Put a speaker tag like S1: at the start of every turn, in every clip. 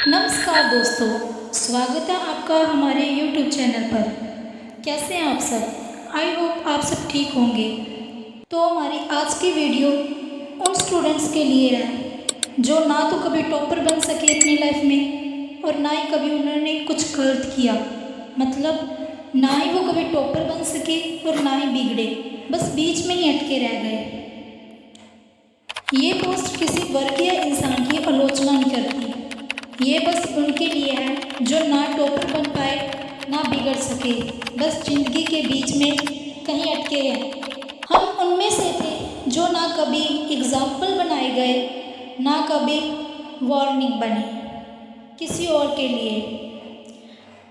S1: नमस्कार दोस्तों, स्वागत है आपका हमारे YouTube चैनल पर। कैसे हैं आप सब? आई होप आप सब ठीक होंगे। तो हमारी आज की वीडियो उन स्टूडेंट्स के लिए है जो ना तो कभी टॉपर बन सके अपनी लाइफ में और ना ही कभी उन्होंने कुछ गलत किया। मतलब ना ही वो कभी टॉपर बन सके और ना ही बिगड़े, बस बीच में ही अटके रह गए। ये पोस्ट किसी वर्ग या इंसान की आलोचना नहीं करती। ये बस उनके लिए है जो ना टॉपर बन पाए ना बिगड़ सके, बस जिंदगी के बीच में कहीं अटके हैं। हम उनमें से थे जो ना कभी एग्जाम्पल बनाए गए ना कभी वार्निंग बने किसी और के लिए।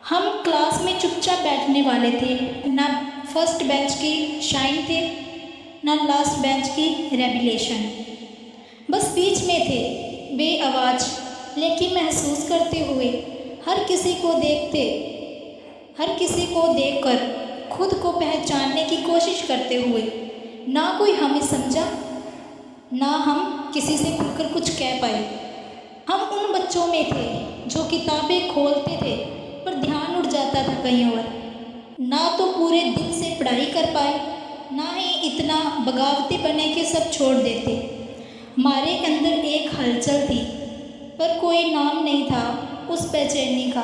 S1: हम क्लास में चुपचाप बैठने वाले थे, ना फर्स्ट बेंच की शाइन थे ना लास्ट बेंच की रेबिलेशन। बस बीच में थे, बेआवाज़ लेकिन महसूस करते हुए, हर किसी को देखकर खुद को पहचानने की कोशिश करते हुए। ना कोई हमें समझा ना हम किसी से खुलकर कुछ कह पाए। हम उन बच्चों में थे जो किताबें खोलते थे पर ध्यान उड़ जाता था कहीं और। ना तो पूरे दिल से पढ़ाई कर पाए ना ही इतना बगावती बने कि सब छोड़ देते। हमारे अंदर एक हलचल थी पर कोई नाम नहीं था उस बेचैनी का।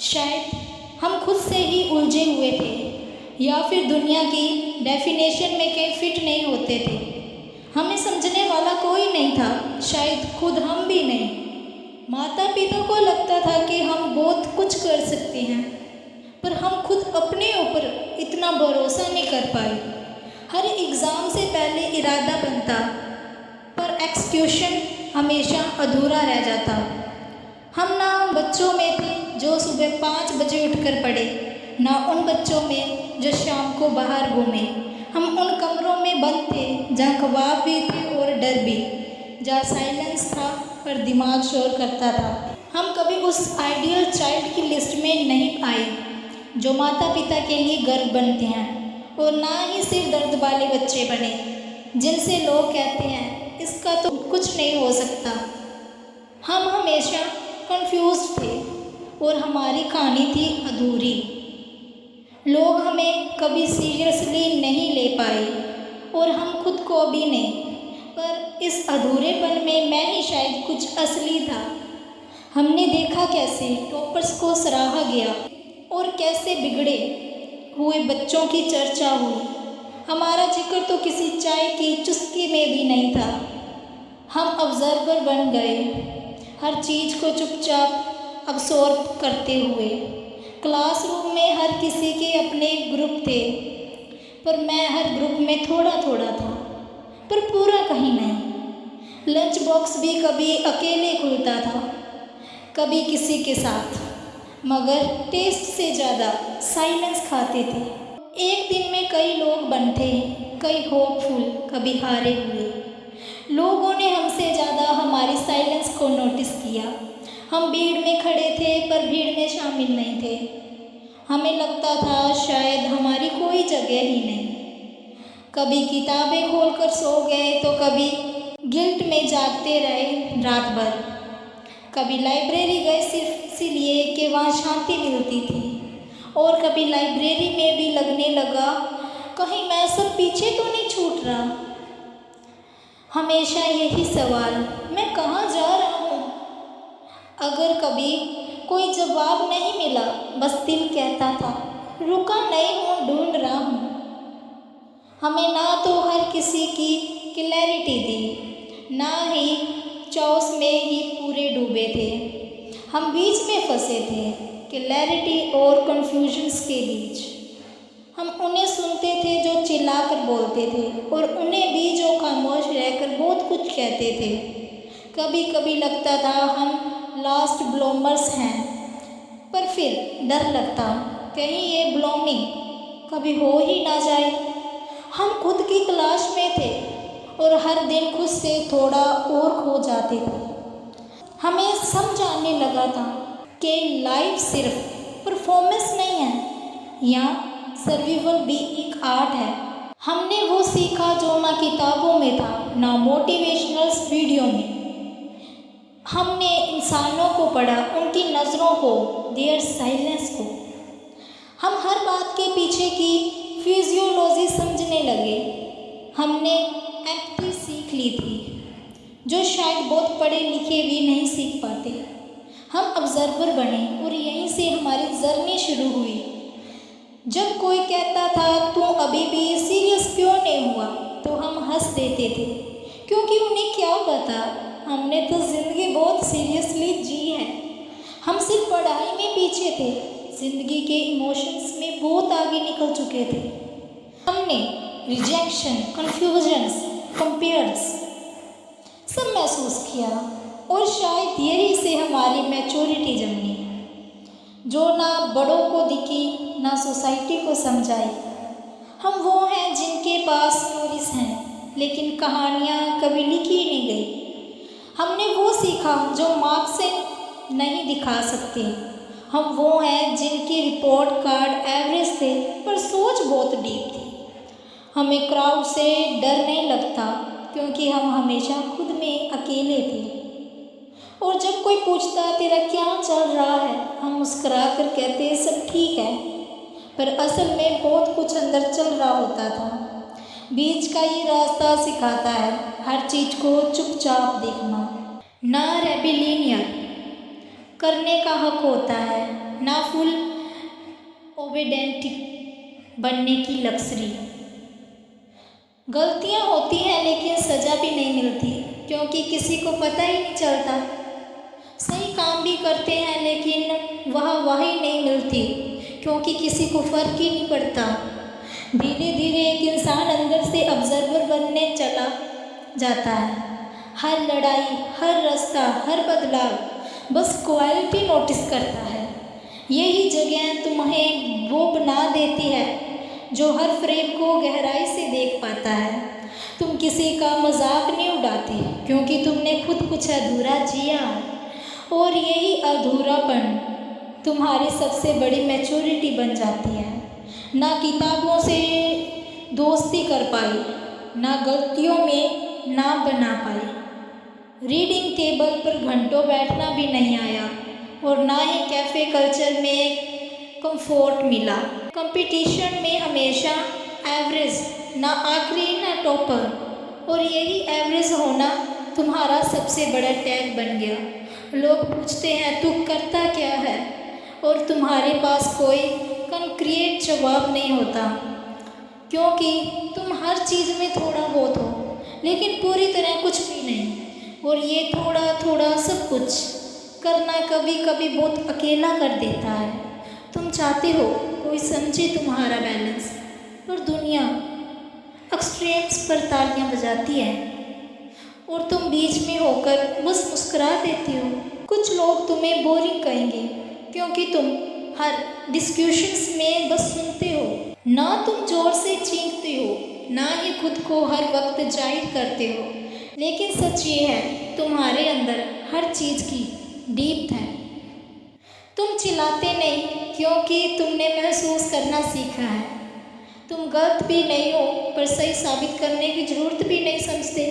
S1: शायद हम खुद से ही उलझे हुए थे या फिर दुनिया की डेफिनेशन में कहीं फिट नहीं होते थे। हमें समझने वाला कोई नहीं था, शायद खुद हम भी नहीं। माता पिता को लगता था कि हम बहुत कुछ कर सकते हैं, पर हम खुद अपने ऊपर इतना भरोसा नहीं कर पाए। हर एग्ज़ाम से पहले इरादा बनता पर एक्सक्यूशन हमेशा अधूरा रह जाता। हम ना उन बच्चों में थे जो सुबह 5 बजे उठकर पढ़े, ना उन बच्चों में जो शाम को बाहर घूमे। हम उन कमरों में बंद थे जहाँ ख्वाब भी थे और डर भी, जहाँ साइलेंस था पर दिमाग शोर करता था। हम कभी उस आइडियल चाइल्ड की लिस्ट में नहीं आए जो माता पिता के लिए गर्व बनते हैं, और ना ही सिर दर्द वाले बच्चे बने जिनसे लोग कहते हैं इसका तो कुछ नहीं हो सकता। हम हमेशा कंफ्यूज थे और हमारी कहानी थी अधूरी। लोग हमें कभी सीरियसली नहीं ले पाए और हम खुद को भी नहीं, पर इस अधूरेपन में मैं ही शायद कुछ असली था। हमने देखा कैसे टॉपर्स को सराहा गया और कैसे बिगड़े हुए बच्चों की चर्चा हुई। हमारा जिक्र तो किसी चाय की चुस्की में भी नहीं था। हम ऑब्जर्वर बन गए, हर चीज़ को चुपचाप अब्सॉर्ब करते हुए। क्लासरूम में हर किसी के अपने ग्रुप थे, पर मैं हर ग्रुप में थोड़ा थोड़ा था, पर पूरा कहीं नहीं। लंच बॉक्स भी कभी अकेले खुलता था, कभी किसी के साथ, मगर टेस्ट से ज़्यादा साइलेंस खाते थे। एक दिन में कई लोग बनते, कई होपफुल, कभी हारे हुए। लोगों ने हमसे ज़्यादा हमारी साइलेंस को नोटिस किया। हम भीड़ में खड़े थे पर भीड़ में शामिल नहीं थे। हमें लगता था शायद हमारी कोई जगह ही नहीं। कभी किताबें खोलकर सो गए तो कभी गिल्ट में जागते रहे रात भर। कभी लाइब्रेरी गए सिर्फ इसीलिए कि वहाँ शांति मिलती थी, और कभी लाइब्रेरी में भी लगने लगा कहीं मैं सब पीछे तो नहीं छूट रहा। हमेशा यही सवाल, मैं कहाँ जा रहा हूँ। अगर कभी कोई जवाब नहीं मिला, बस दिल कहता था रुका नहीं हूँ, ढूंढ रहा हूँ। हमें ना तो हर किसी की क्लैरिटी दी, ना ही चौस में ही पूरे डूबे थे। हम बीच में फंसे थे, क्लैरिटी और कन्फ्यूजन्स के बीच। हम उन्हें सुनते थे जो चिल्लाकर बोलते थे और उन्हें भी जो खामोश रहकर बहुत कुछ कहते थे। कभी कभी लगता था हम लास्ट ब्लोमर्स हैं, पर फिर डर लगता कहीं ये ब्लोमिंग कभी हो ही ना जाए। हम खुद की तलाश में थे और हर दिन खुद से थोड़ा और खो जाते थे। हमें समझ आने लगा था कि लाइफ सिर्फ परफॉर्मेंस नहीं है, या सर्वाइवल भी एक आर्ट है। हमने वो सीखा जो ना किताबों में था ना मोटिवेशनल वीडियो में। हमने इंसानों को पढ़ा, उनकी नज़रों को, देयर साइलेंस को। हम हर बात के पीछे की फिजियोलॉजी समझने लगे। हमने एम्पैथी सीख ली थी, जो शायद बहुत पढ़े लिखे भी नहीं सीख पाते। हम ऑब्जर्वर बने और यहीं से हमारी जर्नी शुरू हुई। जब कोई कहता था तू अभी भी सीरियस क्यों नहीं हुआ, तो हम हंस देते थे, क्योंकि उन्हें क्या पता हमने तो ज़िंदगी बहुत सीरियसली जी है। हम सिर्फ पढ़ाई में पीछे थे, ज़िंदगी के इमोशंस में बहुत आगे निकल चुके थे। हमने रिजेक्शन, कन्फ्यूजन्स, कंपेयर्स सब महसूस किया, और शायद यही से हमारी मैच्योरिटी जमी, जो ना बड़ों को दिखी ना सोसाइटी को समझाई। हम वो हैं जिनके पास स्टोरीज हैं, लेकिन कहानियाँ कभी लिखी नहीं गई। हमने वो सीखा जो मार्क्स से नहीं दिखा सकते। हम वो हैं जिनके रिपोर्ट कार्ड एवरेज थे, पर सोच बहुत डीप थी। हमें क्राउड से डर नहीं लगता, क्योंकि हम हमेशा खुद में अकेले थे। और जब कोई पूछता तेरा क्या चल रहा है, हम मुस्कुरा कर कहते सब ठीक है, पर असल में बहुत कुछ अंदर चल रहा होता था। बीच का ये रास्ता सिखाता है हर चीज़ को चुपचाप देखना। ना रेबिलियन करने का हक होता है, ना फुल ओबेडेंट बनने की लक्सरी। गलतियाँ होती हैं लेकिन सज़ा भी नहीं मिलती, क्योंकि किसी को पता ही नहीं चलता। सही काम भी करते हैं लेकिन वाही नहीं मिलती, क्योंकि किसी को फ़र्क ही नहीं पड़ता। धीरे धीरे एक इंसान अंदर से ऑब्जर्वर बनने चला जाता है। हर लड़ाई, हर रास्ता, हर बदलाव बस क्वालिटी नोटिस करता है। यही जगह तुम्हें वो बना देती है जो हर फ्रेम को गहराई से देख पाता है। तुम किसी का मजाक नहीं उड़ाते, क्योंकि तुमने खुद कुछ अधूरा जिया, और यही अधूरापन तुम्हारी सबसे बड़ी मैच्योरिटी बन जाती है। ना किताबों से दोस्ती कर पाई, ना गलतियों में ना बना पाई। रीडिंग टेबल पर घंटों बैठना भी नहीं आया, और ना ही कैफ़े कल्चर में कंफर्ट मिला। कंपटीशन में हमेशा एवरेज, ना आखिरी ना टॉपर, और यही एवरेज होना तुम्हारा सबसे बड़ा टैग बन गया। लोग पूछते हैं तू करता क्या है, और तुम्हारे पास कोई कंक्रीट जवाब नहीं होता, क्योंकि तुम हर चीज़ में थोड़ा बहुत हो, लेकिन पूरी तरह कुछ भी नहीं। और ये थोड़ा थोड़ा सब कुछ करना कभी कभी बहुत अकेला कर देता है। तुम चाहते हो कोई समझे तुम्हारा बैलेंस, पर दुनिया एक्सट्रीम्स पर तालियां बजाती है, और तुम बीच में होकर बस मुस्कुरा देती हो। कुछ लोग तुम्हें बोरिंग कहेंगे, क्योंकि तुम हर डिस्कशंस में बस सुनते हो, ना तुम जोर से चीखते हो, ना ही खुद को हर वक्त जाहिर करते हो। लेकिन सच ये है, तुम्हारे अंदर हर चीज़ की डीप है। तुम चिल्लाते नहीं, क्योंकि तुमने महसूस करना सीखा है। तुम गलत भी नहीं हो, पर सही साबित करने की ज़रूरत भी नहीं समझते।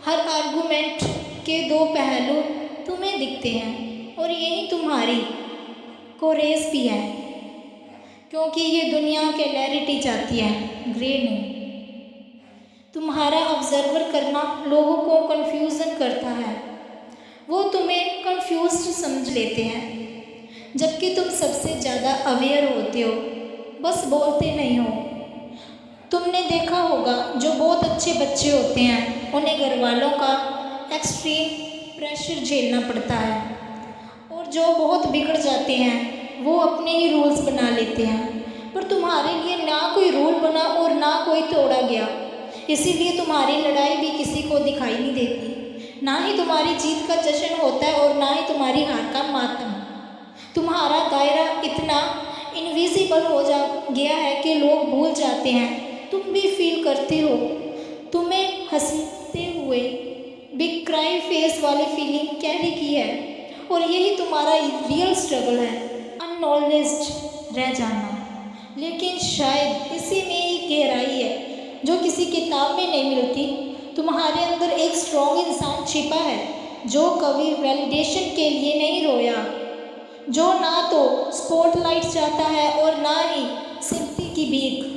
S1: हर आर्गूमेंट के दो पहलू तुम्हें दिखते हैं, और यही तुम्हारी कोरेज भी है, क्योंकि ये दुनिया क्लैरिटी चाहती है, ग्रे नहीं। तुम्हारा ऑब्जर्वर करना लोगों को कन्फ्यूज़न करता है। वो तुम्हें कन्फ्यूज्ड समझ लेते हैं, जबकि तुम सबसे ज़्यादा अवेयर होते हो, बस बोलते नहीं हो। तुमने देखा होगा जो बहुत अच्छे बच्चे होते हैं, उन्हें घर वालों का एक्सट्रीम प्रेशर झेलना पड़ता है, और जो बहुत बिगड़ जाते हैं वो अपने ही रूल्स बना लेते हैं। पर तुम्हारे लिए ना कोई रूल बना और ना कोई तोड़ा गया, इसीलिए तुम्हारी लड़ाई भी किसी को दिखाई नहीं देती। ना ही तुम्हारी जीत का जश्न होता है, और ना ही तुम्हारी हार का मातम। तुम्हारा दायरा इतना इनविजिबल हो जा गया है कि लोग भूल जाते हैं तुम भी फील करते हो। तुम्हें हंसते हुए बिग क्राई फेस वाली फीलिंग कैरी की है, और यही तुम्हारा रियल स्ट्रगल है, अननॉलेज्ड रह जाना। लेकिन शायद इसी में ही गहराई है जो किसी किताब में नहीं मिलती। तुम्हारे अंदर एक स्ट्रॉन्ग इंसान छिपा है, जो कभी वैलिडेशन के लिए नहीं रोया, जो ना तो स्पॉटलाइट चाहता है और ना ही सिंपैथी की भीख।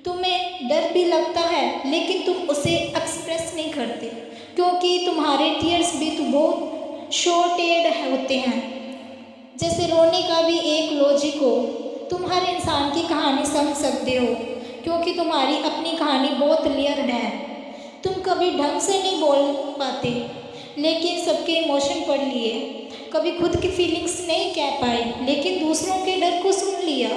S1: तुम्हें डर भी लगता है लेकिन तुम उसे एक्सप्रेस नहीं करते, क्योंकि तुम्हारे टीयर्स भी तो बहुत शॉर्टेड होते हैं। जैसे रोने का भी एक लॉजिक हो। तुम हर इंसान की कहानी समझ सकते हो, क्योंकि तुम्हारी अपनी कहानी बहुत लेयर्ड है। तुम कभी ढंग से नहीं बोल पाते, लेकिन सबके इमोशन पढ़ लिए। कभी खुद की फीलिंग्स नहीं कह पाए, लेकिन दूसरों के डर को सुन लिया।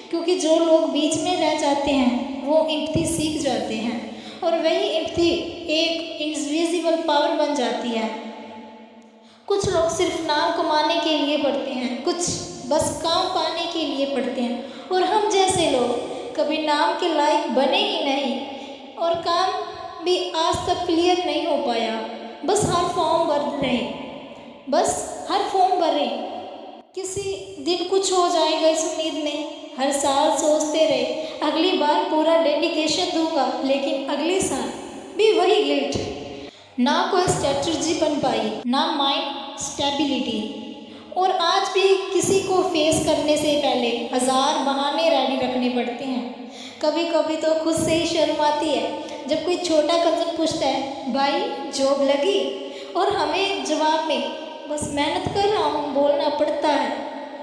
S1: क्योंकि जो लोग बीच में रह जाते हैं वो एम्पैथी सीख जाते हैं, और वही एम्पैथी एक इनविजिबल पावर बन जाती है। कुछ लोग सिर्फ नाम कमाने के लिए पढ़ते हैं, कुछ बस काम पाने के लिए पढ़ते हैं, और हम जैसे लोग कभी नाम के लायक बने ही नहीं, और काम भी आज तक क्लियर नहीं हो पाया। बस हर फॉर्म भर रहे। किसी दिन कुछ हो जाएगा इस उम्मीद में। हर साल सोचते रहे अगली बार पूरा डेडिकेशन दूंगा, लेकिन अगले साल भी वही गिल्ट। ना कोई स्ट्रेटजी बन पाई, ना माइंड स्टेबिलिटी, और आज भी किसी को फेस करने से पहले 1000 बहाने रेडी रखने पड़ते हैं। कभी कभी तो खुद से ही शर्म आती है जब कोई छोटा कज़न पूछता है, भाई जॉब लगी, और हमें जवाब में बस मेहनत कर रहा हूँ बोलना पड़ता है,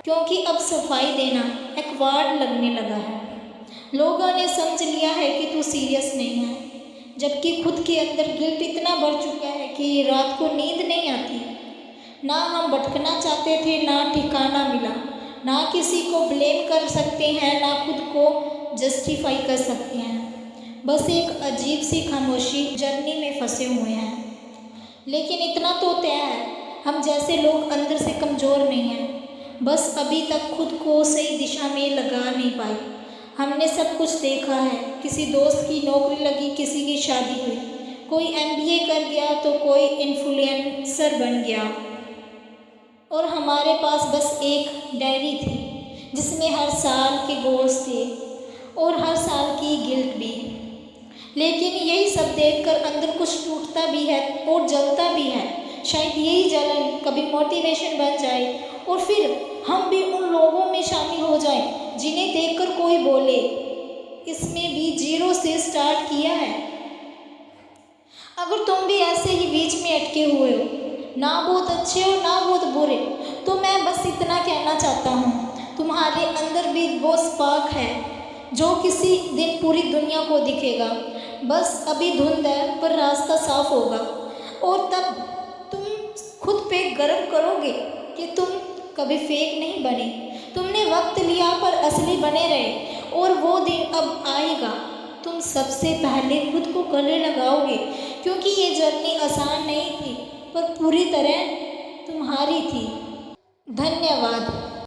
S1: क्योंकि अब सफाई देना एक वार्ड लगने लगा है। लोगों ने समझ लिया है कि तू सीरियस नहीं है, जबकि खुद के अंदर गिल्ट इतना बढ़ चुका है कि रात को नींद नहीं आती। ना हम भटकना चाहते थे, ना ठिकाना मिला, ना किसी को ब्लेम कर सकते हैं, ना खुद को जस्टिफाई कर सकते हैं। बस एक अजीब सी खामोशी जर्नी में फंसे हुए हैं। लेकिन इतना तो तय है, हम जैसे लोग अंदर से कमज़ोर नहीं हैं, बस अभी तक खुद को सही दिशा में लगा नहीं पाए। हमने सब कुछ देखा है, किसी दोस्त की नौकरी लगी, किसी की शादी हुई, कोई MBA कर गया तो कोई इन्फ्लुएंसर बन गया, और हमारे पास बस एक डायरी थी जिसमें हर साल के गोल्स थे और हर साल की गिल्ट भी। लेकिन यही सब देखकर अंदर कुछ टूटता भी है और जलता भी है। शायद यही जलन कभी मोटिवेशन बन जाए, और फिर हम भी उन लोगों में शामिल हो जाएं जिन्हें देखकर कोई बोले, इसमें भी 0 से स्टार्ट किया है। अगर तुम भी ऐसे ही बीच में अटके हुए हो, ना बहुत अच्छे हो ना बहुत बुरे, तो मैं बस इतना कहना चाहता हूँ, तुम्हारे अंदर भी वो स्पार्क है जो किसी दिन पूरी दुनिया को दिखेगा। बस अभी धुंध है, पर रास्ता साफ होगा, और तब तुम खुद पे गर्व करोगे कि तुम कभी फेक नहीं बने। तुमने वक्त लिया पर असली बने रहे, और वो दिन अब आएगा तुम सबसे पहले खुद को गले लगाओगे, क्योंकि ये जर्नी आसान नहीं थी पर पूरी तरह तुम्हारी थी। धन्यवाद।